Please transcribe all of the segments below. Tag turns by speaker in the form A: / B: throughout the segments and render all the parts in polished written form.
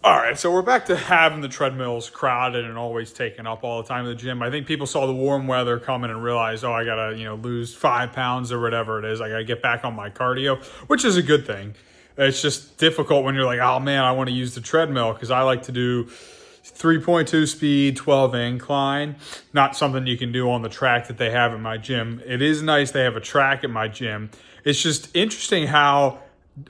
A: All right, so we're back to having the treadmills crowded and always taken up all the time in the gym. I think people saw the warm weather coming and realized, oh, I gotta, lose 5 pounds or whatever it is. I gotta get back on my cardio, which is a good thing. It's just difficult when you're like, oh man, I want to use the treadmill because I like to do 3.2 speed, 12 incline. Not something you can do on the track that they have in my gym. It is nice they have a track at my gym. It's just interesting how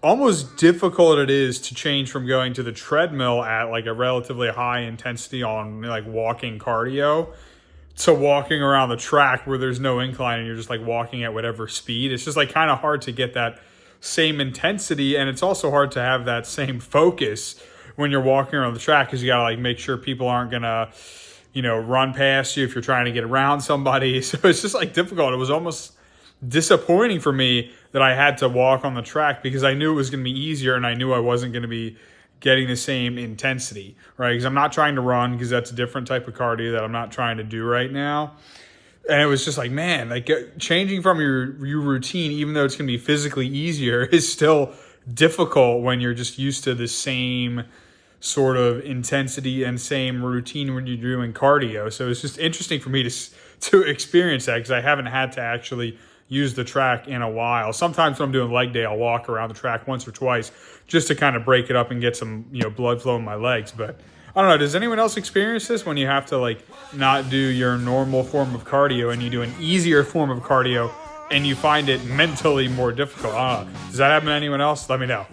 A: almost difficult it is to change from going to the treadmill at like a relatively high intensity on like walking cardio to walking around the track where there's no incline and you're just like walking at whatever speed. It's just like kind of hard to get that same intensity, and it's also hard to have that same focus when you're walking around the track because you gotta like make sure people aren't gonna run past you if you're trying to get around somebody. So it's just like difficult. It was almost disappointing for me that I had to walk on the track because I knew it was going to be easier and I knew I wasn't going to be getting the same intensity, right? Because I'm not trying to run because that's a different type of cardio that I'm not trying to do right now. And it was just like, man, like changing from your routine, even though it's going to be physically easier, is still difficult when you're just used to the same sort of intensity and same routine when you're doing cardio. So it's just interesting for me to experience that because I haven't had to actually use the track in a while. Sometimes when I'm doing leg day, I'll walk around the track once or twice just to kind of break it up and get some blood flow in my legs. But I don't know, does anyone else experience this when you have to like not do your normal form of cardio and you do an easier form of cardio and you find it mentally more difficult? I don't know. Does that happen to anyone else? Let me know.